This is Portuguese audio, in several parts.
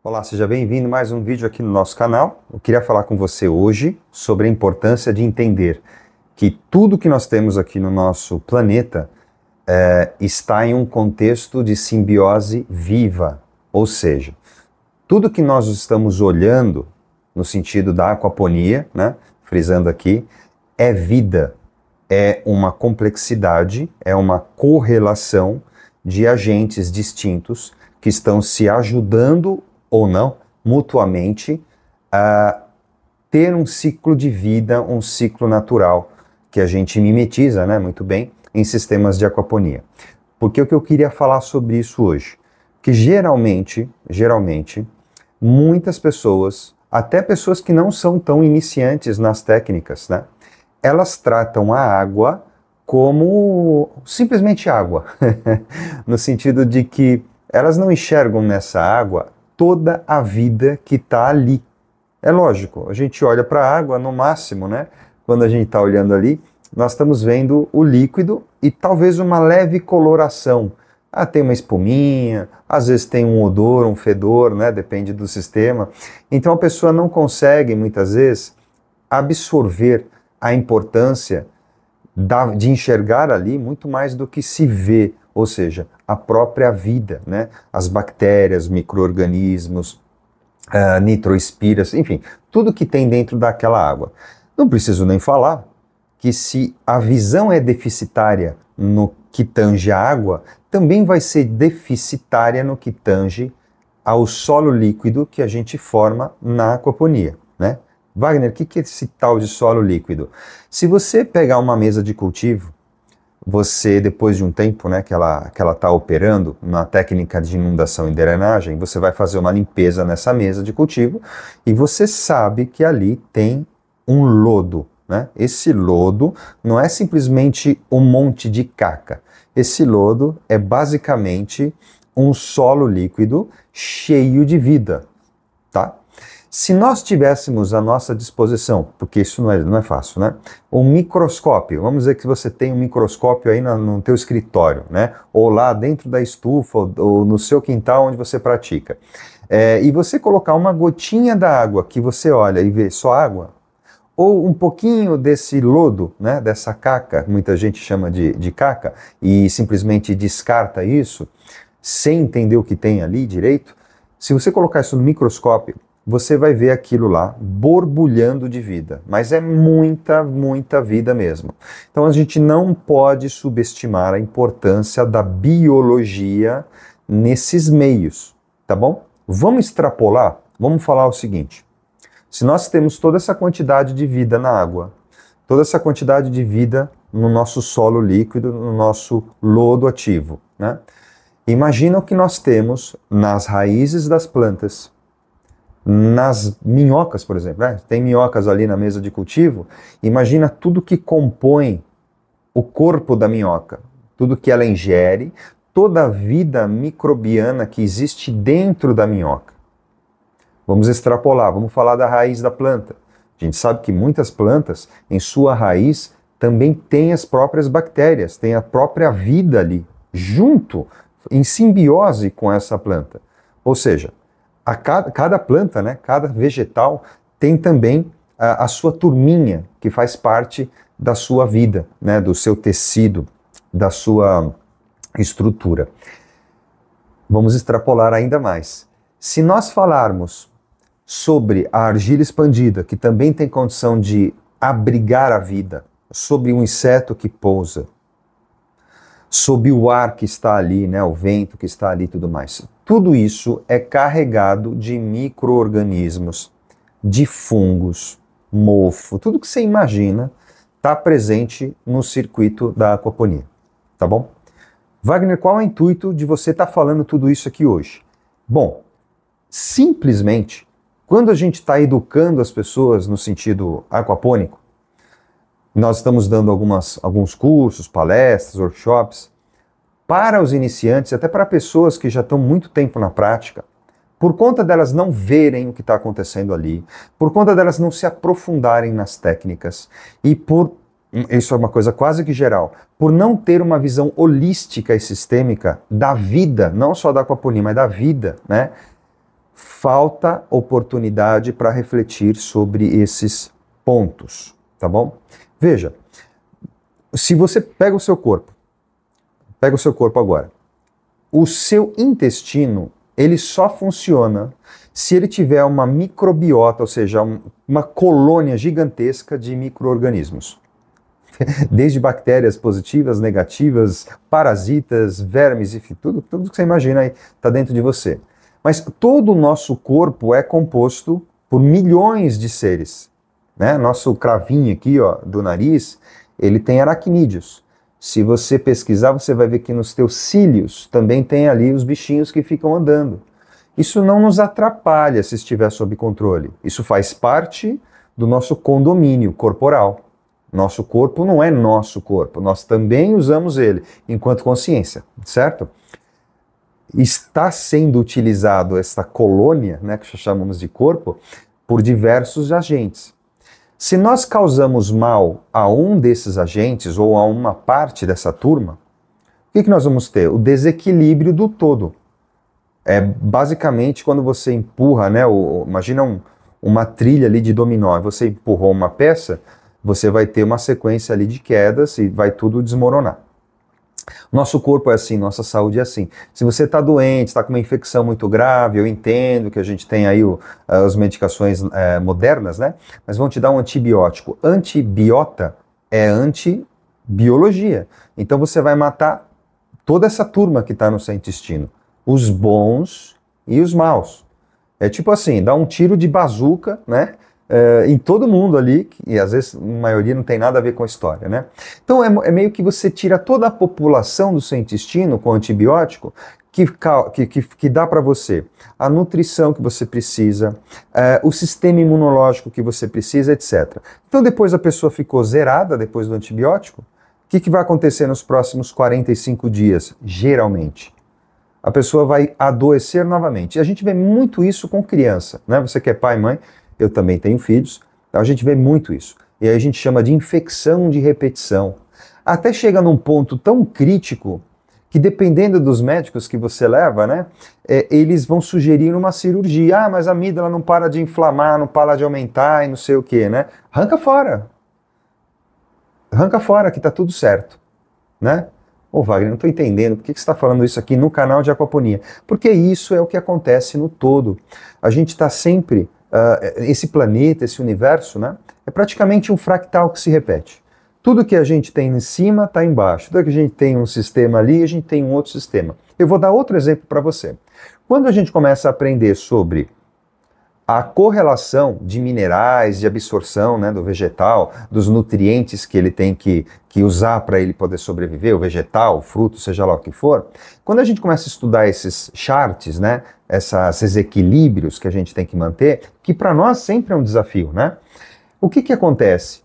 Olá, seja bem-vindo a mais um vídeo aqui no nosso canal. Eu queria falar com você hoje sobre a importância de entender que tudo que nós temos aqui no nosso planeta está em um contexto de simbiose viva, ou seja, tudo que nós estamos olhando no sentido da aquaponia, né, frisando aqui, é vida, é uma complexidade, é uma correlação de agentes distintos que estão se ajudando ou não, mutuamente, a ter um ciclo de vida, um ciclo natural, que a gente mimetiza, né, muito bem, em sistemas de aquaponia. Porque o que eu queria falar sobre isso hoje? Que geralmente, muitas pessoas, até pessoas que não são tão iniciantes nas técnicas, né, elas tratam a água como simplesmente água, no sentido de que elas não enxergam nessa água toda a vida que está ali. É lógico, a gente olha para a água no máximo, né? Quando a gente está olhando ali, nós estamos vendo o líquido e talvez uma leve coloração. Ah, tem uma espuminha, às vezes tem um odor, um fedor, né? Depende do sistema. Então a pessoa não consegue, muitas vezes, absorver a importância de enxergar ali muito mais do que se vê, ou seja, a própria vida, né? As bactérias, micro-organismos, nitroespiras, enfim, tudo que tem dentro daquela água. Não preciso nem falar que se a visão é deficitária no que tange a água, também vai ser deficitária no que tange ao solo líquido que a gente forma na aquaponia, né? Wagner, o que é esse tal de solo líquido? Se você pegar uma mesa de cultivo, você, depois de um tempo, né, que ela está operando na técnica de inundação e drenagem, você vai fazer uma limpeza nessa mesa de cultivo e você sabe que ali tem um lodo, né? Esse lodo não é simplesmente um monte de caca. Esse lodo é basicamente um solo líquido cheio de vida, tá? Se nós tivéssemos à nossa disposição, porque isso não é fácil, né? Um microscópio, vamos dizer que você tem um microscópio aí no teu escritório, né? Ou lá dentro da estufa, ou no seu quintal onde você pratica. E você colocar uma gotinha da água que você olha e vê só água, ou um pouquinho desse lodo, né? Dessa caca, muita gente chama de caca, e simplesmente descarta isso, sem entender o que tem ali direito. Se você colocar isso no microscópio, você vai ver aquilo lá borbulhando de vida, mas é muita, muita vida mesmo. Então a gente não pode subestimar a importância da biologia nesses meios, tá bom? Vamos extrapolar, vamos falar o seguinte: se nós temos toda essa quantidade de vida na água, toda essa quantidade de vida no nosso solo líquido, no nosso lodo ativo, né? Imagina o que nós temos nas raízes das plantas, nas minhocas, por exemplo, né? Tem minhocas ali na mesa de cultivo. Imagina tudo que compõe o corpo da minhoca, tudo que ela ingere, toda a vida microbiana que existe dentro da minhoca. Vamos extrapolar, vamos falar da raiz da planta. A gente sabe que muitas plantas, em sua raiz, também têm as próprias bactérias, têm a própria vida ali, junto, em simbiose com essa planta. Ou seja, cada planta, né, cada vegetal tem também a sua turminha, que faz parte da sua vida, né, do seu tecido, da sua estrutura. Vamos extrapolar ainda mais. Se nós falarmos sobre a argila expandida, que também tem condição de abrigar a vida, sobre um inseto que pousa, sob o ar que está ali, né, o vento que está ali e tudo mais. Tudo isso é carregado de micro-organismos, de fungos, mofo, tudo que você imagina está presente no circuito da aquaponia, tá bom? Wagner, qual é o intuito de você estar falando tudo isso aqui hoje? Bom, simplesmente, quando a gente está educando as pessoas no sentido aquapônico, nós estamos dando alguns cursos, palestras, workshops, para os iniciantes, até para pessoas que já estão muito tempo na prática, por conta delas não verem o que está acontecendo ali, por conta delas não se aprofundarem nas técnicas, e isso é uma coisa quase que geral, por não ter uma visão holística e sistêmica da vida, não só da aquaponia, mas da vida, né? falta oportunidade para refletir sobre esses pontos, tá bom? Veja, se você pega o seu corpo agora, o seu intestino, ele só funciona se ele tiver uma microbiota, ou seja, uma colônia gigantesca de micro-organismos. Desde bactérias positivas, negativas, parasitas, vermes, enfim, tudo que você imagina aí está dentro de você. Mas todo o nosso corpo é composto por milhões de seres, né? Nosso cravinho aqui, ó, do nariz, ele tem aracnídeos. Se você pesquisar, você vai ver que nos teus cílios também tem ali os bichinhos que ficam andando. Isso não nos atrapalha se estiver sob controle. Isso faz parte do nosso condomínio corporal. Nosso corpo não é nosso corpo, nós também usamos ele enquanto consciência, certo? Está sendo utilizado esta colônia, né, que chamamos de corpo, por diversos agentes. Se nós causamos mal a um desses agentes ou a uma parte dessa turma, o que nós vamos ter? O desequilíbrio do todo. É basicamente quando você empurra, né, imagina uma trilha ali de dominó, você empurrou uma peça, você vai ter uma sequência ali de quedas e vai tudo desmoronar. Nosso corpo é assim, nossa saúde é assim. Se você está doente, está com uma infecção muito grave, eu entendo que a gente tem aí as medicações modernas, né? Mas vão te dar um antibiótico. Antibiota é antibiologia. Então você vai matar toda essa turma que está no seu intestino. Os bons e os maus. É tipo assim, dá um tiro de bazuca, né? Em todo mundo ali, e às vezes a maioria não tem nada a ver com a história, né? Então é meio que você tira toda a população do seu intestino com antibiótico que dá para você a nutrição que você precisa, o sistema imunológico que você precisa, etc. Então depois a pessoa ficou zerada depois do antibiótico, o que vai acontecer nos próximos 45 dias, geralmente? A pessoa vai adoecer novamente. E a gente vê muito isso com criança, né? Você que é pai e mãe, eu também tenho filhos, então a gente vê muito isso. E aí a gente chama de infecção de repetição. Até chega num ponto tão crítico que, dependendo dos médicos que você leva, né, eles vão sugerir uma cirurgia. Ah, mas a amígdala não para de inflamar, não para de aumentar e não sei o quê, né? Arranca fora. Arranca fora que tá tudo certo, né? Ô Wagner, não estou entendendo, por que você está falando isso aqui no canal de aquaponia? Porque isso é o que acontece no todo. A gente está sempre... esse planeta, esse universo, né, é praticamente um fractal que se repete. Tudo que a gente tem em cima está embaixo. Tudo que a gente tem um sistema ali, a gente tem um outro sistema. Eu vou dar outro exemplo para você. Quando a gente começa a aprender sobre a correlação de minerais, de absorção, né, do vegetal, dos nutrientes que ele tem que usar para ele poder sobreviver, o vegetal, o fruto, seja lá o que for, quando a gente começa a estudar esses charts, né, esses equilíbrios que a gente tem que manter, que para nós sempre é um desafio, né? O que acontece?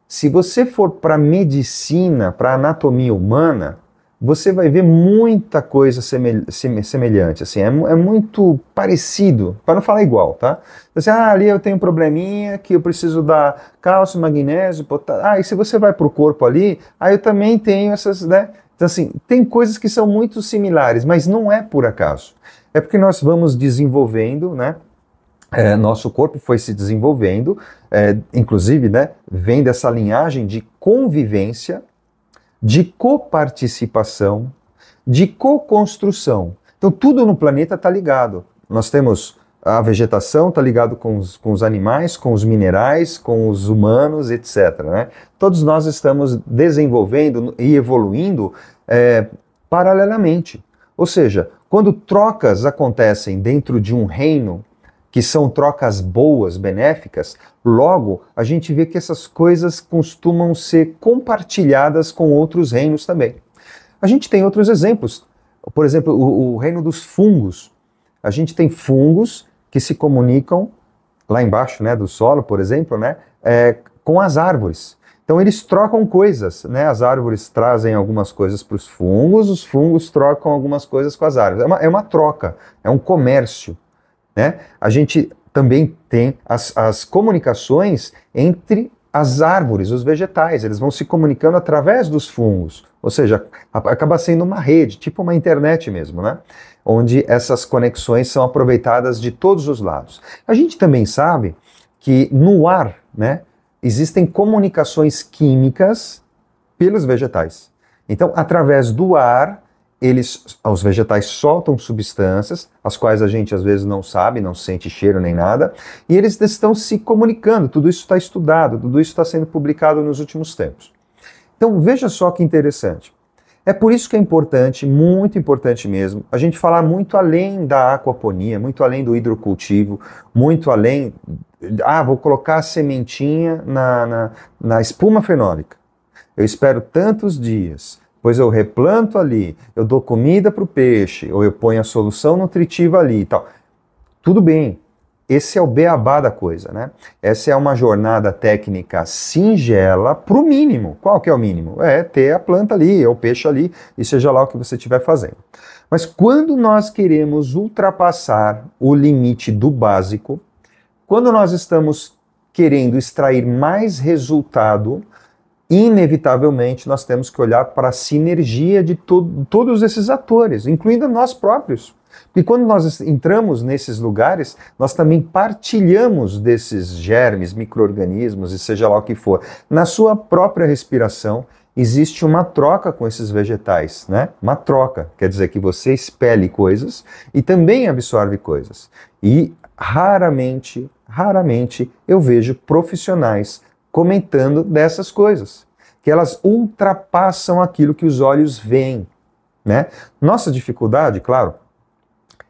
Se você for para medicina, para anatomia humana, você vai ver muita coisa semelhante, assim, é muito parecido, para não falar igual, tá? Assim, ali eu tenho um probleminha que eu preciso dar cálcio, magnésio, potássio, e se você vai para o corpo ali, eu também tenho essas, né? Então assim, tem coisas que são muito similares, mas não é por acaso. É porque nós vamos desenvolvendo, né? Nosso corpo foi se desenvolvendo, inclusive, né, vem dessa linhagem de convivência, de coparticipação, de co-construção. Então tudo no planeta está ligado. Nós temos a vegetação, está ligado com os animais, com os minerais, com os humanos, etc. Né? Todos nós estamos desenvolvendo e evoluindo paralelamente. Ou seja, quando trocas acontecem dentro de um reino, que são trocas boas, benéficas, logo a gente vê que essas coisas costumam ser compartilhadas com outros reinos também. A gente tem outros exemplos. Por exemplo, o reino dos fungos. A gente tem fungos que se comunicam lá embaixo, né, do solo, por exemplo, né, com as árvores. Então eles trocam coisas, né? As árvores trazem algumas coisas para os fungos trocam algumas coisas com as árvores. É uma troca, é um comércio. Né? A gente também tem as comunicações entre as árvores, os vegetais, eles vão se comunicando através dos fungos, ou seja, acaba sendo uma rede, tipo uma internet mesmo, né? Onde essas conexões são aproveitadas de todos os lados. A gente também sabe que no ar, né, existem comunicações químicas pelos vegetais. Então, através do ar, os vegetais soltam substâncias, as quais a gente às vezes não sabe, não sente cheiro nem nada, e eles estão se comunicando, tudo isso está estudado, tudo isso está sendo publicado nos últimos tempos. Então veja só que interessante. É por isso que é importante, muito importante mesmo, a gente falar muito além da aquaponia, muito além do hidrocultivo, muito além, vou colocar a sementinha na espuma fenólica. Eu espero tantos dias, pois eu replanto ali, eu dou comida para o peixe, ou eu ponho a solução nutritiva ali e tal. Tudo bem, esse é o beabá da coisa, né? Essa é uma jornada técnica singela para o mínimo. Qual que é o mínimo? É ter a planta ali, é o peixe ali, e seja lá o que você estiver fazendo. Mas quando nós queremos ultrapassar o limite do básico, quando nós estamos querendo extrair mais resultado, inevitavelmente nós temos que olhar para a sinergia de todos esses atores, incluindo nós próprios. Porque quando nós entramos nesses lugares, nós também partilhamos desses germes, micro-organismos e seja lá o que for. Na sua própria respiração, existe uma troca com esses vegetais, né? Uma troca, quer dizer que você expele coisas e também absorve coisas. E raramente eu vejo profissionais comentando dessas coisas, que elas ultrapassam aquilo que os olhos veem, né? Nossa dificuldade, claro,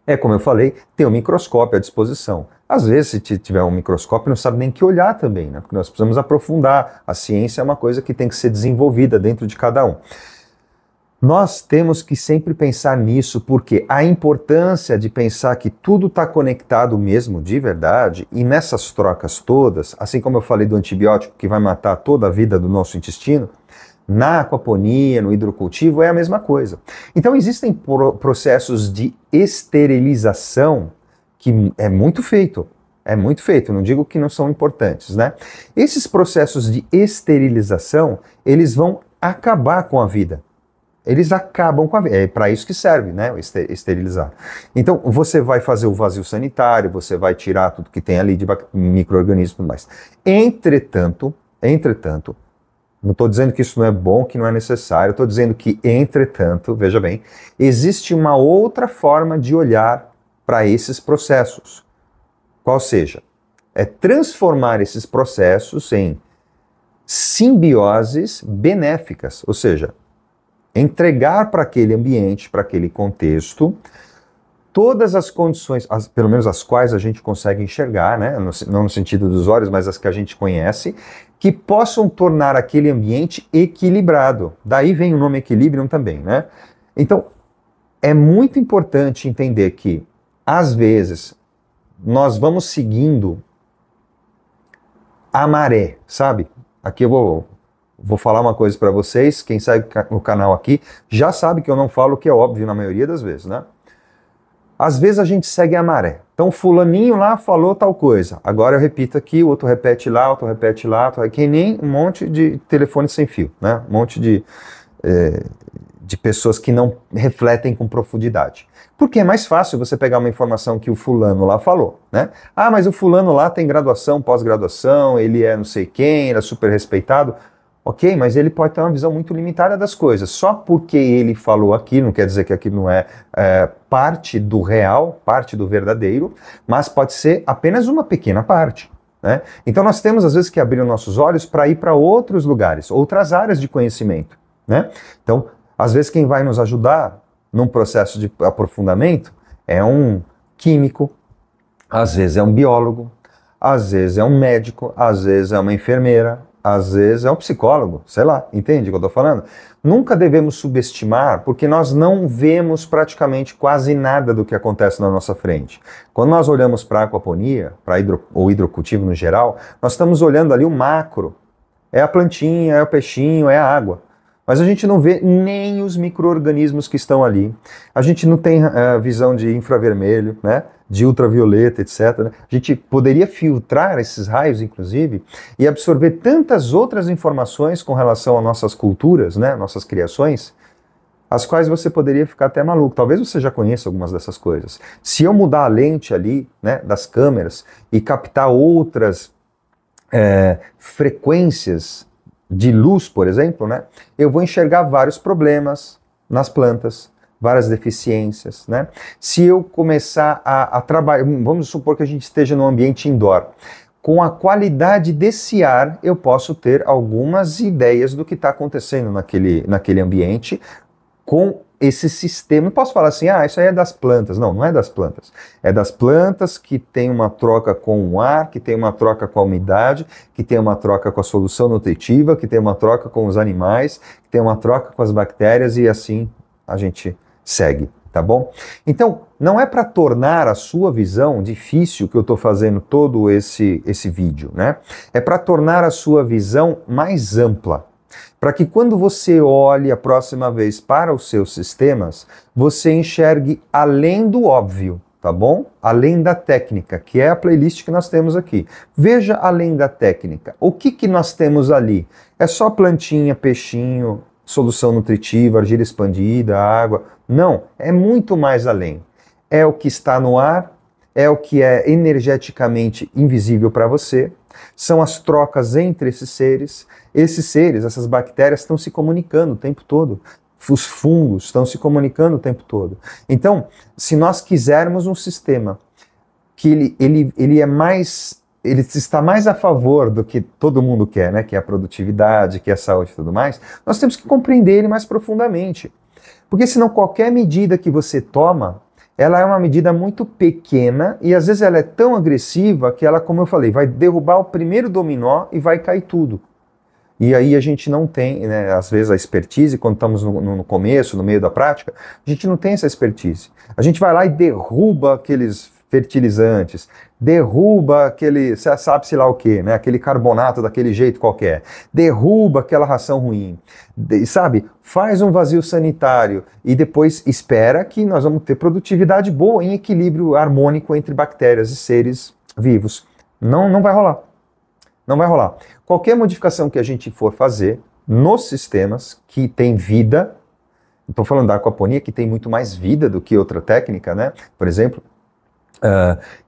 é, como eu falei, ter um microscópio à disposição. Às vezes, se tiver um microscópio, não sabe nem que olhar também, né? Porque nós precisamos aprofundar. A ciência é uma coisa que tem que ser desenvolvida dentro de cada um. Nós temos que sempre pensar nisso, porque a importância de pensar que tudo está conectado mesmo, de verdade, e nessas trocas todas, assim como eu falei do antibiótico que vai matar toda a vida do nosso intestino, na aquaponia, no hidrocultivo, é a mesma coisa. Então existem processos de esterilização que é muito feito, não digo que não são importantes, né? Esses processos de esterilização, eles vão acabar com a vida. Eles acabam com a vida. É para isso que serve, né? Esterilizar. Então, você vai fazer o vazio sanitário, você vai tirar tudo que tem ali de micro-organismos e tudo mais. Entretanto, não estou dizendo que isso não é bom, que não é necessário, estou dizendo que, entretanto, veja bem, existe uma outra forma de olhar para esses processos. Qual seja? É transformar esses processos em simbioses benéficas, ou seja, entregar para aquele ambiente, para aquele contexto, todas as condições, pelo menos as quais a gente consegue enxergar, né? Não no sentido dos olhos, mas as que a gente conhece, que possam tornar aquele ambiente equilibrado. Daí vem o nome equilíbrio também, né? Então, é muito importante entender que, às vezes, nós vamos seguindo a maré, sabe? Aqui eu vou falar uma coisa para vocês, quem segue o canal aqui já sabe que eu não falo o que é óbvio na maioria das vezes, né? Às vezes a gente segue a maré. Então fulaninho lá falou tal coisa, agora eu repito aqui, o outro repete lá, que nem um monte de telefone sem fio, né? Um monte de pessoas que não refletem com profundidade. Porque é mais fácil você pegar uma informação que o fulano lá falou, né? Ah, mas o fulano lá tem graduação, pós-graduação, ele é não sei quem, ele é super respeitado. Ok, mas ele pode ter uma visão muito limitada das coisas. Só porque ele falou aquilo, não quer dizer que aquilo não é parte do real, parte do verdadeiro, mas pode ser apenas uma pequena parte, né? Então nós temos às vezes que abrir os nossos olhos para ir para outros lugares, outras áreas de conhecimento, né? Então, às vezes quem vai nos ajudar num processo de aprofundamento é um químico, às vezes é um biólogo, às vezes é um médico, às vezes é uma enfermeira, às vezes é um psicólogo, sei lá, entende o que eu estou falando? Nunca devemos subestimar, porque nós não vemos praticamente quase nada do que acontece na nossa frente. Quando nós olhamos para a aquaponia, para o hidrocultivo no geral, nós estamos olhando ali o macro. É a plantinha, é o peixinho, é a água. mas a gente não vê nem os micro-organismos que estão ali. A gente não tem visão de infravermelho, né? De ultravioleta, etc. Né? A gente poderia filtrar esses raios, inclusive, e absorver tantas outras informações com relação às nossas culturas, né? Nossas criações, as quais você poderia ficar até maluco. Talvez você já conheça algumas dessas coisas. Se eu mudar a lente ali, né, das câmeras e captar outras frequências de luz, por exemplo, né, eu vou enxergar vários problemas nas plantas, várias deficiências, né? Se eu começar a trabalhar, vamos supor que a gente esteja num ambiente indoor, com a qualidade desse ar, eu posso ter algumas ideias do que está acontecendo naquele ambiente com esse sistema. Não posso falar assim, isso aí é das plantas. Não, não é das plantas. É das plantas que tem uma troca com o ar, que tem uma troca com a umidade, que tem uma troca com a solução nutritiva, que tem uma troca com os animais, que tem uma troca com as bactérias, e assim a gente segue, tá bom? Então, não é para tornar a sua visão difícil que eu estou fazendo todo esse vídeo, né? É para tornar a sua visão mais ampla, para que quando você olhe a próxima vez para os seus sistemas, você enxergue além do óbvio, tá bom? Além da técnica, que é a playlist que nós temos aqui. Veja além da técnica. O que nós temos ali? É só plantinha, peixinho, solução nutritiva, argila expandida, água? Não, é muito mais além. É o que está no ar, é o que é energeticamente invisível para você, são as trocas entre esses seres, essas bactérias estão se comunicando o tempo todo, os fungos estão se comunicando o tempo todo. Então, se nós quisermos um sistema que ele está mais a favor do que todo mundo quer, né? Que é a produtividade, que é a saúde e tudo mais, nós temos que compreender ele mais profundamente. Porque senão qualquer medida que você toma, ela é uma medida muito pequena e às vezes ela é tão agressiva que ela, como eu falei, vai derrubar o primeiro dominó e vai cair tudo. E aí a gente não tem, né, às vezes a expertise, quando estamos no começo, no meio da prática, a gente não tem essa expertise. A gente vai lá e derruba aqueles fertilizantes, derruba aquele, sabe-se lá o que, né? Aquele carbonato daquele jeito qualquer, derruba aquela ração ruim, sabe? Faz um vazio sanitário e depois espera que nós vamos ter produtividade boa em equilíbrio harmônico entre bactérias e seres vivos. Não vai rolar. Não vai rolar. Qualquer modificação que a gente for fazer nos sistemas que tem vida, estou falando da aquaponia, que tem muito mais vida do que outra técnica, né? Por exemplo,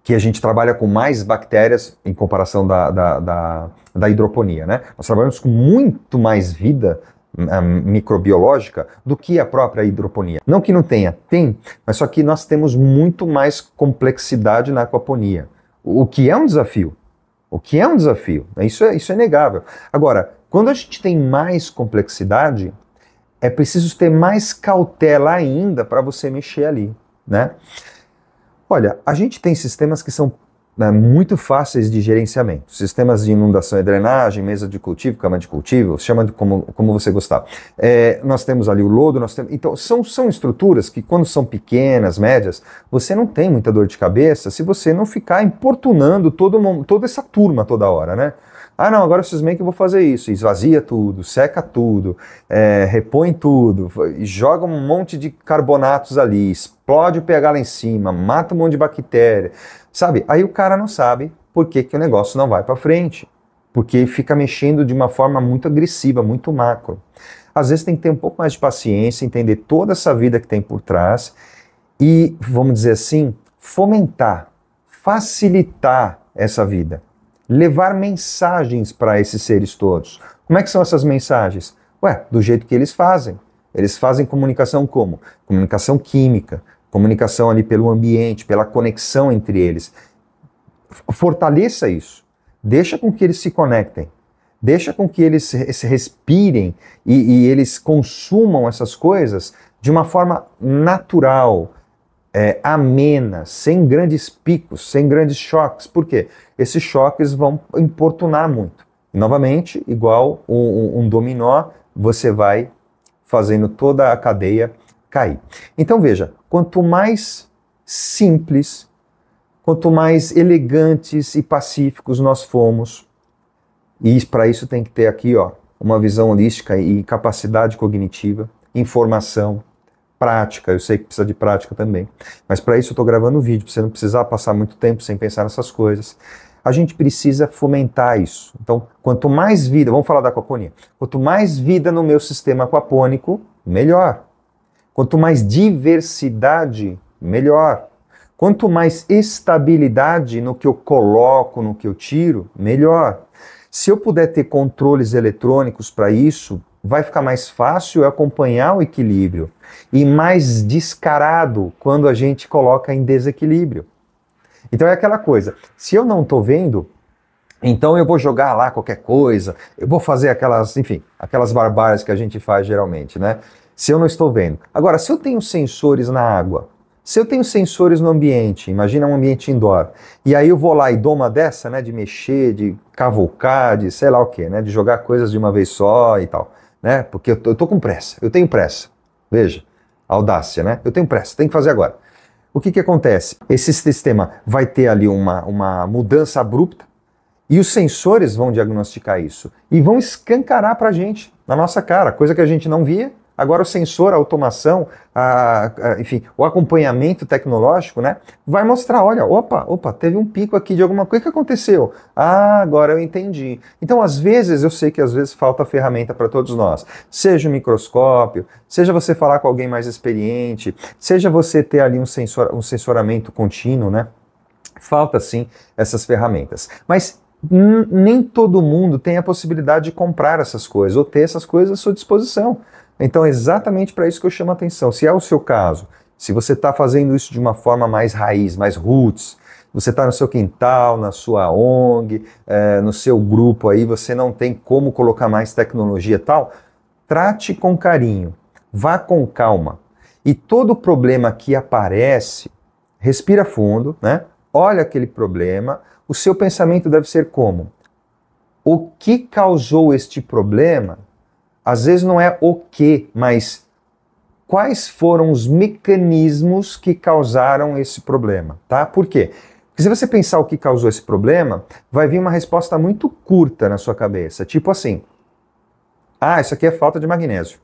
que a gente trabalha com mais bactérias em comparação da hidroponia, né? Nós trabalhamos com muito mais vida microbiológica do que a própria hidroponia. Não que não tenha, tem, mas só que nós temos muito mais complexidade na aquaponia, o que é um desafio. O que é um desafio, isso é inegável. Agora, quando a gente tem mais complexidade, é preciso ter mais cautela ainda para você mexer ali, né? Olha, a gente tem sistemas que são muito fáceis de gerenciamento. Sistemas de inundação e drenagem, mesa de cultivo, cama de cultivo, chama de como você gostar. Nós temos ali o lodo, então são estruturas que quando são pequenas, médias, você não tem muita dor de cabeça se você não ficar importunando toda essa turma toda hora, né? Não, agora eu cismei que eu vou fazer isso. Esvazia tudo, seca tudo, repõe tudo, joga um monte de carbonatos ali, explode o pH lá em cima, mata um monte de bactéria, sabe? Aí o cara não sabe por que o negócio não vai para frente, porque fica mexendo de uma forma muito agressiva, muito macro. Às vezes tem que ter um pouco mais de paciência, entender toda essa vida que tem por trás e, vamos dizer assim, fomentar, facilitar essa vida. Levar mensagens para esses seres todos. Como é que são essas mensagens? Do jeito que eles fazem. Eles fazem comunicação como? Comunicação química, comunicação ali pelo ambiente, pela conexão entre eles. Fortaleça isso. Deixa com que eles se conectem. Deixa com que eles se respirem e eles consumam essas coisas de uma forma natural, amena, sem grandes picos, sem grandes choques. Por quê? Esses choques vão importunar muito. E, novamente, igual um dominó, você vai fazendo toda a cadeia cair. Então veja, quanto mais simples, quanto mais elegantes e pacíficos nós fomos, e para isso tem que ter aqui, uma visão holística e capacidade cognitiva, informação, prática, eu sei que precisa de prática também, mas para isso eu estou gravando o vídeo, para você não precisar passar muito tempo sem pensar nessas coisas. A gente precisa fomentar isso. Então, quanto mais vida, vamos falar da aquaponia, quanto mais vida no meu sistema aquapônico, melhor. Quanto mais diversidade, melhor. Quanto mais estabilidade no que eu coloco, no que eu tiro, melhor. Se eu puder ter controles eletrônicos para isso, vai ficar mais fácil eu acompanhar o equilíbrio e mais descarado quando a gente coloca em desequilíbrio. Então é aquela coisa, se eu não estou vendo, então eu vou jogar lá qualquer coisa, eu vou fazer aquelas, enfim, aquelas barbáries que a gente faz geralmente, né? Se eu não estou vendo. Agora, se eu tenho sensores na água, se eu tenho sensores no ambiente, imagina um ambiente indoor, e aí eu vou lá e dou uma dessa, né, de mexer, de cavucar, de sei lá o que, né, de jogar coisas de uma vez só e tal, né, porque eu tô com pressa, eu tenho pressa, veja, audácia, né, eu tenho pressa, tem que fazer agora. O que acontece? Esse sistema vai ter ali uma mudança abrupta e os sensores vão diagnosticar isso e vão escancarar para a gente, na nossa cara, coisa que a gente não via. Agora o sensor, a automação, enfim, o acompanhamento tecnológico, né, vai mostrar, olha, opa, teve um pico aqui de alguma coisa, o que aconteceu? Ah, agora eu entendi. Então, às vezes, eu sei que às vezes falta ferramenta para todos nós. Seja o microscópio, seja você falar com alguém mais experiente, seja você ter ali um sensoramento contínuo, né? Falta, sim, essas ferramentas. Mas nem todo mundo tem a possibilidade de comprar essas coisas, ou ter essas coisas à sua disposição. Então é exatamente para isso que eu chamo a atenção. Se é o seu caso, se você está fazendo isso de uma forma mais raiz, mais roots, você está no seu quintal, na sua ONG, no seu grupo aí, você não tem como colocar mais tecnologia e tal, trate com carinho, vá com calma. E todo problema que aparece, respira fundo, né? Olha aquele problema, o seu pensamento deve ser como? O que causou este problema? Às vezes não é o que, mas quais foram os mecanismos que causaram esse problema, tá? Por quê? Porque se você pensar o que causou esse problema, vai vir uma resposta muito curta na sua cabeça, tipo assim, isso aqui é falta de magnésio.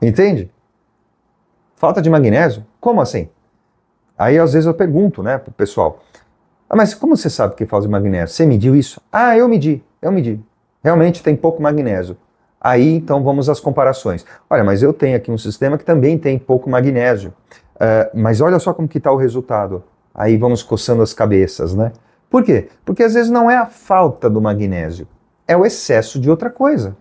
Entende? Falta de magnésio? Como assim? Aí às vezes eu pergunto, né, pro pessoal, mas como você sabe que é falta de magnésio? Você mediu isso? Eu medi. Realmente tem pouco magnésio. Aí, então, vamos às comparações. Olha, mas eu tenho aqui um sistema que também tem pouco magnésio. Mas olha só como que está o resultado. Aí vamos coçando as cabeças, né? Por quê? Porque às vezes não é a falta do magnésio, é o excesso de outra coisa.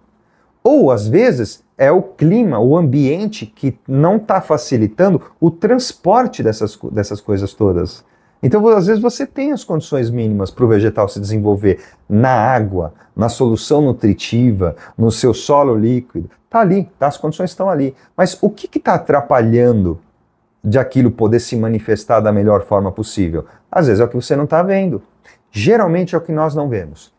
Ou, às vezes, é o clima, o ambiente que não está facilitando o transporte dessas coisas todas. Então, às vezes, você tem as condições mínimas para o vegetal se desenvolver na água, na solução nutritiva, no seu solo líquido. Está ali, tá? As condições estão ali. Mas o que está atrapalhando de aquilo poder se manifestar da melhor forma possível? Às vezes é o que você não está vendo. Geralmente é o que nós não vemos.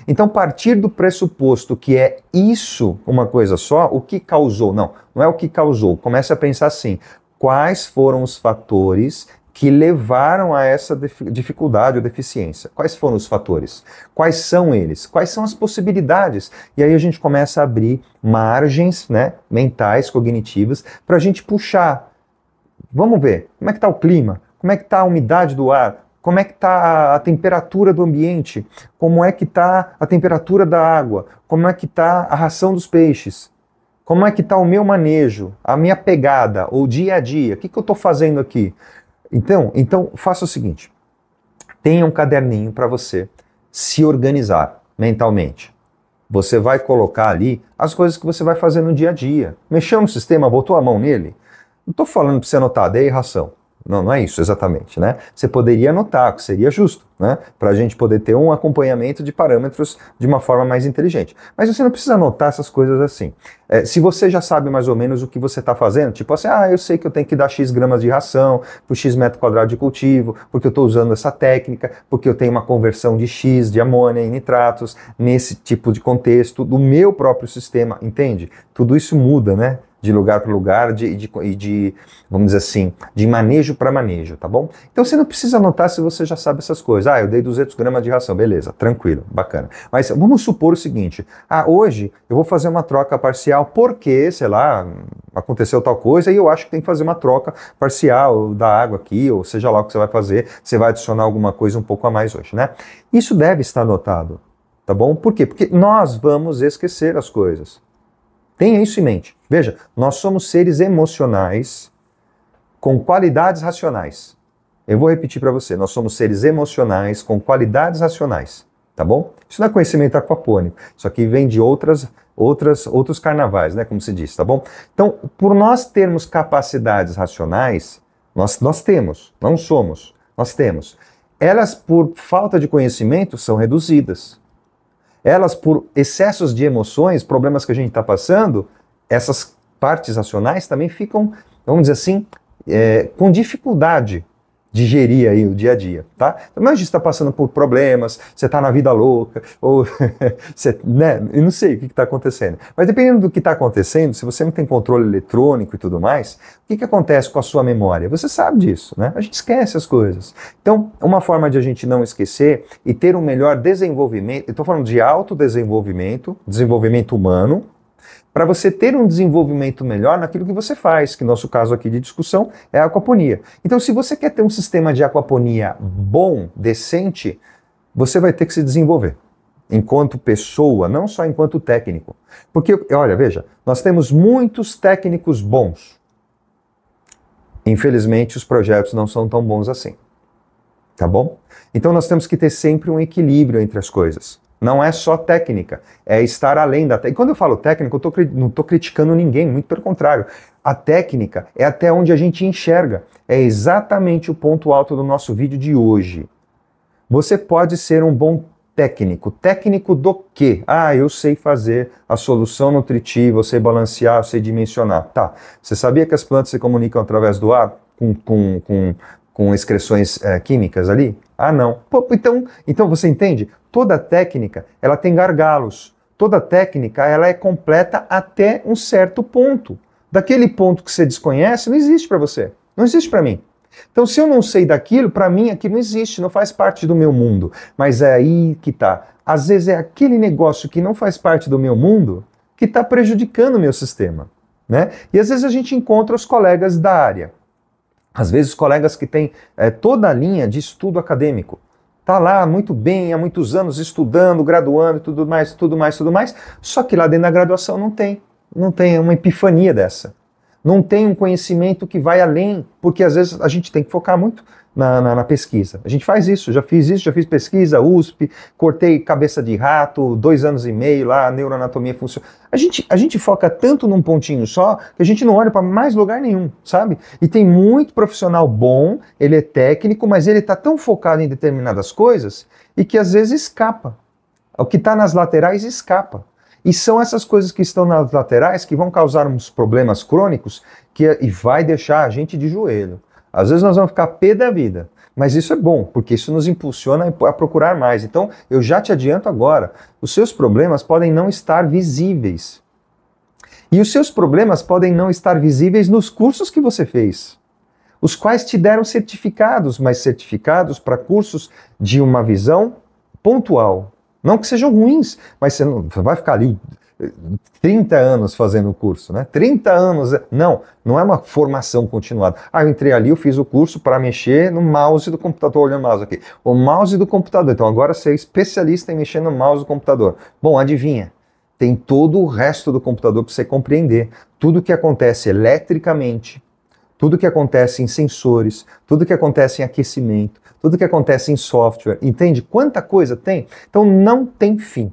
Então, partir do pressuposto que é isso uma coisa só, o que causou? Não é o que causou. Comece a pensar assim. Quais foram os fatores que levaram a essa dificuldade ou deficiência? Quais foram os fatores? Quais são eles? Quais são as possibilidades? E aí a gente começa a abrir margens, né, mentais, cognitivas, para a gente puxar. Vamos ver, como é que está o clima? Como é que está a umidade do ar? Como é que está a temperatura do ambiente? Como é que está a temperatura da água? Como é que está a ração dos peixes? Como é que está o meu manejo, a minha pegada, o dia a dia? O que eu estou fazendo aqui? Então, faça o seguinte. Tenha um caderninho para você se organizar mentalmente. Você vai colocar ali as coisas que você vai fazer no dia a dia. Mexeu no sistema, botou a mão nele? Não estou falando para você anotar, dei ração. Não é isso exatamente, né? Você poderia anotar, que seria justo, né? Para a gente poder ter um acompanhamento de parâmetros de uma forma mais inteligente. Mas você não precisa anotar essas coisas assim. Se você já sabe mais ou menos o que você está fazendo, tipo assim, eu sei que eu tenho que dar X gramas de ração por X metro quadrado de cultivo, porque eu estou usando essa técnica, porque eu tenho uma conversão de X de amônia em nitratos, nesse tipo de contexto do meu próprio sistema, entende? Tudo isso muda, né? de lugar para lugar, vamos dizer assim, de manejo para manejo, tá bom? Então você não precisa anotar se você já sabe essas coisas. Eu dei 200 gramas de ração, beleza, tranquilo, bacana. Mas vamos supor o seguinte, hoje eu vou fazer uma troca parcial porque, sei lá, aconteceu tal coisa e eu acho que tem que fazer uma troca parcial da água aqui, ou seja lá o que você vai fazer, você vai adicionar alguma coisa um pouco a mais hoje, né? Isso deve estar anotado, tá bom? Por quê? Porque nós vamos esquecer as coisas. Tenha isso em mente. Veja, nós somos seres emocionais com qualidades racionais. Eu vou repetir para você, nós somos seres emocionais com qualidades racionais, tá bom? Isso não é conhecimento aquapônico, isso aqui vem de outros carnavais, né, como se diz, tá bom? Então, por nós termos capacidades racionais, nós temos, não somos, nós temos. Elas, por falta de conhecimento, são reduzidas. Elas, por excessos de emoções, problemas que a gente está passando, essas partes racionais também ficam, vamos dizer assim, com dificuldade de gerir aí o dia a dia, tá? Mas a gente está passando por problemas, você está na vida louca, ou você, né? Eu não sei o que está acontecendo. Mas dependendo do que está acontecendo, se você não tem controle eletrônico e tudo mais, o que acontece com a sua memória? Você sabe disso, né? A gente esquece as coisas. Então, uma forma de a gente não esquecer e ter um melhor desenvolvimento, eu estou falando de autodesenvolvimento, desenvolvimento humano, para você ter um desenvolvimento melhor naquilo que você faz, que nosso caso aqui de discussão é a aquaponia. Então, se você quer ter um sistema de aquaponia bom, decente, você vai ter que se desenvolver enquanto pessoa, não só enquanto técnico. Porque, olha, veja, nós temos muitos técnicos bons. Infelizmente, os projetos não são tão bons assim. Tá bom? Então, nós temos que ter sempre um equilíbrio entre as coisas. Não é só técnica, é estar além da técnica. E quando eu falo técnica, eu não estou criticando ninguém, muito pelo contrário. A técnica é até onde a gente enxerga. É exatamente o ponto alto do nosso vídeo de hoje. Você pode ser um bom técnico. Técnico do quê? Eu sei fazer a solução nutritiva, eu sei balancear, eu sei dimensionar. Tá, você sabia que as plantas se comunicam através do ar com excreções químicas ali? Não. Então você entende? Toda técnica, ela tem gargalos. Toda técnica, ela é completa até um certo ponto. Daquele ponto que você desconhece, não existe para você. Não existe para mim. Então, se eu não sei daquilo, para mim aquilo não existe, não faz parte do meu mundo. Mas é aí que tá. Às vezes é aquele negócio que não faz parte do meu mundo que está prejudicando o meu sistema, né? E às vezes a gente encontra os colegas da área. Às vezes colegas que têm toda a linha de estudo acadêmico. Está lá muito bem, há muitos anos estudando, graduando e tudo mais, só que lá dentro da graduação não tem uma epifania dessa. Não tem um conhecimento que vai além, porque às vezes a gente tem que focar muito na pesquisa. A gente faz isso, já fiz pesquisa, USP, cortei cabeça de rato, 2 anos e meio lá, neuroanatomia funciona. A gente foca tanto num pontinho só, que a gente não olha para mais lugar nenhum, sabe? E tem muito profissional bom, ele é técnico, mas ele está tão focado em determinadas coisas, e que às vezes escapa. O que está nas laterais escapa. E são essas coisas que estão nas laterais que vão causar uns problemas crônicos e vai deixar a gente de joelho. Às vezes nós vamos ficar pé da vida, mas isso é bom, porque isso nos impulsiona a procurar mais. Então, eu já te adianto agora, os seus problemas podem não estar visíveis. E os seus problemas podem não estar visíveis nos cursos que você fez, os quais te deram certificados, mas certificados para cursos de uma visão pontual. Não que sejam ruins, mas você vai ficar ali 30 anos fazendo o curso, né? 30 anos, não é uma formação continuada. Eu entrei ali, eu fiz o curso para mexer no mouse do computador, olhando o mouse aqui. O mouse do computador, então agora você é especialista em mexer no mouse do computador. Bom, adivinha, tem todo o resto do computador para você compreender. Tudo que acontece eletricamente, tudo que acontece em sensores, tudo que acontece em aquecimento, tudo que acontece em software, entende? Quanta coisa tem? Então não tem fim,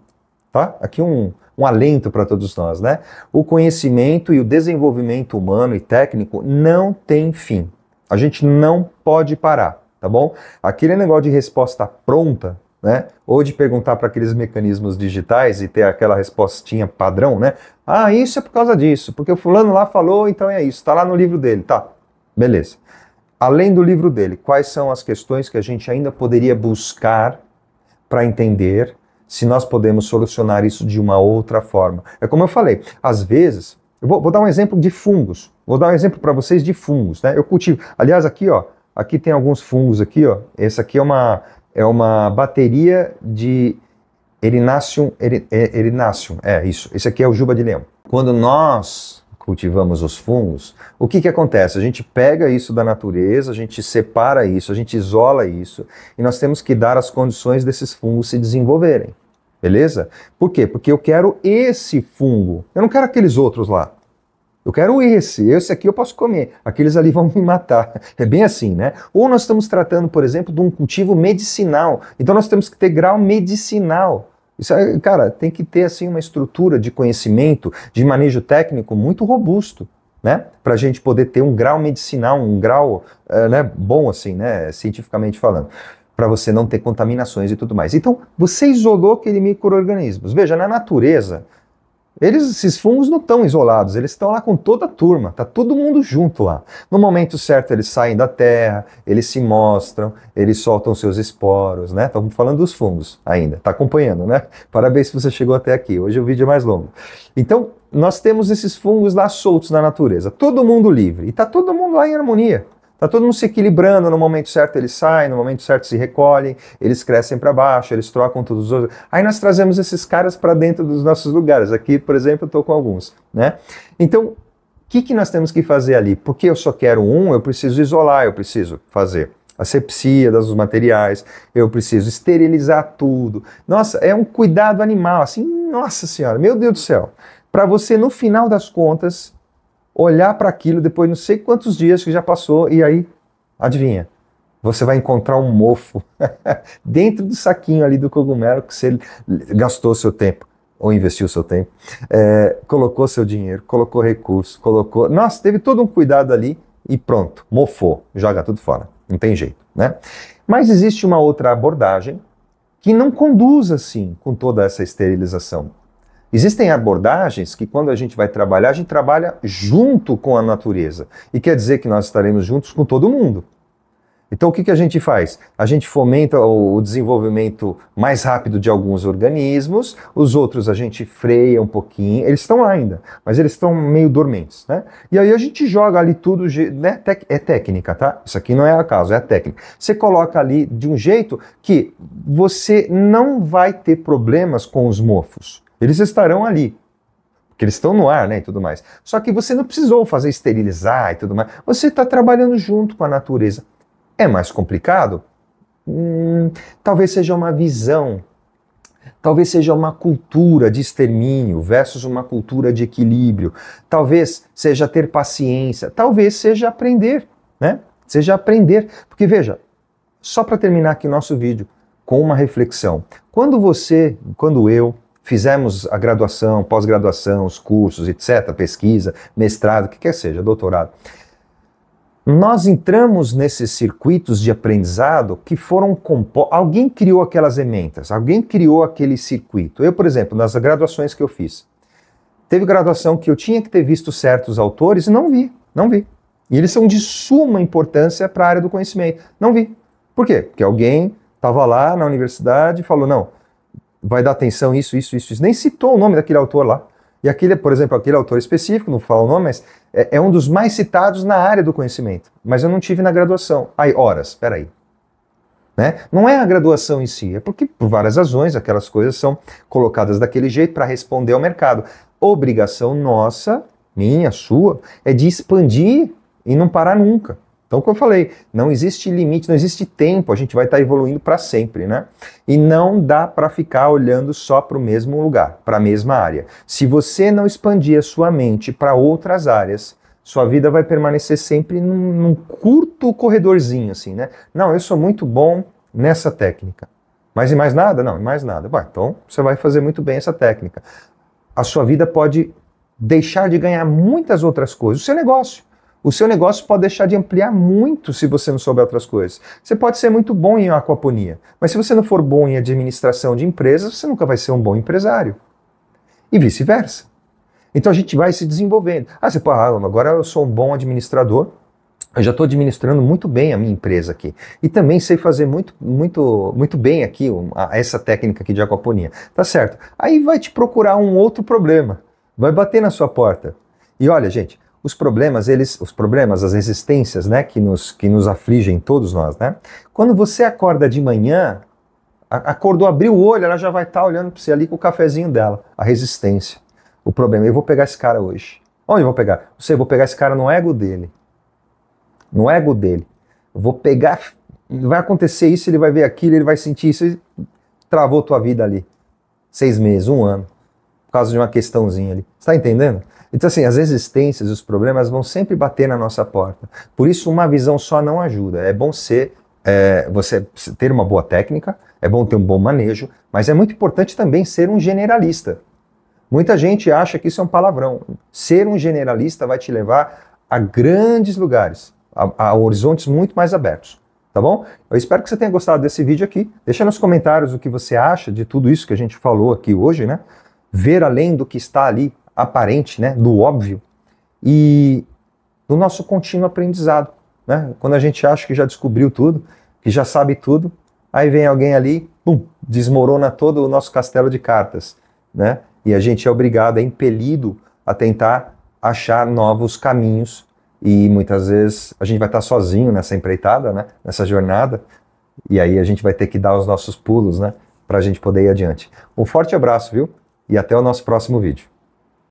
tá? Aqui um alento para todos nós, né? O conhecimento e o desenvolvimento humano e técnico não tem fim. A gente não pode parar, tá bom? Aquele negócio de resposta pronta, né? Ou de perguntar para aqueles mecanismos digitais e ter aquela respostinha padrão, né? Isso é por causa disso, porque o fulano lá falou, então é isso, tá lá no livro dele, tá? Beleza. Além do livro dele, quais são as questões que a gente ainda poderia buscar para entender se nós podemos solucionar isso de uma outra forma? É como eu falei, às vezes, Vou dar um exemplo de fungos. Vou dar um exemplo para vocês de fungos, né? Eu cultivo. Aliás, aqui, ó, aqui tem alguns fungos aqui, ó. Esse aqui é uma bateria de Erinaceum, isso. Esse aqui é o juba de leão. Quando nós cultivamos os fungos, o que acontece? A gente pega isso da natureza, a gente separa isso, a gente isola isso, e nós temos que dar as condições desses fungos se desenvolverem. Beleza? Por quê? Porque eu quero esse fungo. Eu não quero aqueles outros lá. Eu quero esse. Esse aqui eu posso comer. Aqueles ali vão me matar. É bem assim, né? Ou nós estamos tratando, por exemplo, de um cultivo medicinal. Então nós temos que ter grau medicinal. Isso, cara, tem que ter assim uma estrutura de conhecimento, de manejo técnico muito robusto, né? Para a gente poder ter um grau medicinal, um grau né, bom assim, né? Cientificamente falando. Para você não ter contaminações e tudo mais. Então, você isolou aquele micro-organismos. Veja, na natureza, esses fungos não estão isolados, eles estão lá com toda a turma, tá todo mundo junto lá. No momento certo, eles saem da terra, eles se mostram, eles soltam seus esporos, né? Estamos falando dos fungos ainda, tá acompanhando, né? Parabéns se você chegou até aqui, hoje o vídeo é mais longo. Então, nós temos esses fungos lá soltos na natureza, todo mundo livre, e tá todo mundo lá em harmonia. Está todo mundo se equilibrando, no momento certo eles saem, no momento certo se recolhem, eles crescem para baixo, eles trocam todos os outros. Aí nós trazemos esses caras para dentro dos nossos lugares. Aqui, por exemplo, eu estou com alguns, né? Então, o que nós temos que fazer ali? Porque eu só quero um, eu preciso isolar, eu preciso fazer asepsia dos materiais, eu preciso esterilizar tudo. Nossa, é um cuidado animal, assim, nossa senhora, meu Deus do céu. Para você, no final das contas, olhar para aquilo depois de não sei quantos dias que já passou e aí, adivinha, você vai encontrar um mofo dentro do saquinho ali do cogumelo que você gastou seu tempo, ou investiu seu tempo, colocou seu dinheiro, colocou recurso, colocou... Nossa, teve todo um cuidado ali e pronto, mofou, joga tudo fora, não tem jeito, né? Mas existe uma outra abordagem que não conduz assim com toda essa esterilização. Existem abordagens que quando a gente vai trabalhar, a gente trabalha junto com a natureza. E quer dizer que nós estaremos juntos com todo mundo. Então o que a gente faz? A gente fomenta o desenvolvimento mais rápido de alguns organismos, os outros a gente freia um pouquinho, eles estão lá ainda, mas eles estão meio dormentes, né? E aí a gente joga ali tudo, né? É técnica, tá? Isso aqui não é acaso, é a técnica. Você coloca ali de um jeito que você não vai ter problemas com os mofos. Eles estarão ali, porque eles estão no ar, né, e tudo mais. Só que você não precisou fazer esterilizar e tudo mais. Você está trabalhando junto com a natureza. É mais complicado? Talvez seja uma visão. Talvez seja uma cultura de extermínio versus uma cultura de equilíbrio. Talvez seja ter paciência. Talvez seja aprender, né? Seja aprender. Porque veja, só para terminar aqui nosso vídeo com uma reflexão. Quando eu fizemos a graduação, pós-graduação, os cursos, etc., pesquisa, mestrado, o que quer seja, doutorado. Nós entramos nesses circuitos de aprendizado que foram compostos. Alguém criou aquelas ementas, alguém criou aquele circuito. Eu, por exemplo, nas graduações que eu fiz, teve graduação que eu tinha que ter visto certos autores e não vi. E eles são de suma importância para a área do conhecimento. Não vi. Por quê? Porque alguém estava lá na universidade e falou, não, vai dar atenção isso. Nem citou o nome daquele autor lá. E aquele, por exemplo, aquele autor específico, não falo o nome, mas é um dos mais citados na área do conhecimento. Mas eu não tive na graduação. Aí, peraí. Né? Não é a graduação em si, é porque por várias razões aquelas coisas são colocadas daquele jeito para responder ao mercado. Obrigação nossa, minha, sua, é de expandir e não parar nunca. Então, como eu falei, não existe limite, não existe tempo, a gente vai estar evoluindo para sempre, né? E não dá para ficar olhando só para o mesmo lugar, para a mesma área. Se você não expandir a sua mente para outras áreas, sua vida vai permanecer sempre num curto corredorzinho, assim, né? Não, eu sou muito bom nessa técnica. Mas e mais nada? Não, e mais nada. Bom, então, você vai fazer muito bem essa técnica. A sua vida pode deixar de ganhar muitas outras coisas. O seu negócio pode deixar de ampliar muito se você não souber outras coisas. Você pode ser muito bom em aquaponia, mas se você não for bom em administração de empresas, você nunca vai ser um bom empresário. E vice-versa. Então a gente vai se desenvolvendo. Você pode, agora eu sou um bom administrador, eu já estou administrando muito bem a minha empresa aqui. E também sei fazer muito bem aqui essa técnica aqui de aquaponia. Tá certo. Aí vai te procurar um outro problema. Vai bater na sua porta. E olha, gente, os problemas, as resistências, né, que nos afligem, todos nós, né? Quando você acorda de manhã, acordou, abriu o olho, ela já vai estar olhando para você ali com o cafezinho dela, a resistência. O problema, eu vou pegar esse cara hoje. Onde eu vou pegar? Eu vou pegar esse cara no ego dele. No ego dele. Eu vou pegar, vai acontecer isso, ele vai ver aquilo, ele vai sentir isso, e travou tua vida ali. 6 meses, 1 ano, por causa de uma questãozinha ali. Você está entendendo? Então assim, as resistências, os problemas vão sempre bater na nossa porta. Por isso uma visão só não ajuda. É bom você ter uma boa técnica, é bom ter um bom manejo, mas é muito importante também ser um generalista. Muita gente acha que isso é um palavrão. Ser um generalista vai te levar a grandes lugares, a horizontes muito mais abertos, tá bom? Eu espero que você tenha gostado desse vídeo aqui. Deixa nos comentários o que você acha de tudo isso que a gente falou aqui hoje, né? Ver além do que está ali, aparente, né? Do óbvio. E do nosso contínuo aprendizado, né? Quando a gente acha que já descobriu tudo, que já sabe tudo, aí vem alguém ali, pum, desmorona todo o nosso castelo de cartas, né? E a gente é obrigado, é impelido a tentar achar novos caminhos e muitas vezes a gente vai estar sozinho nessa empreitada, né? Nessa jornada, e aí a gente vai ter que dar os nossos pulos, né? Para a gente poder ir adiante. Um forte abraço, viu? E até o nosso próximo vídeo.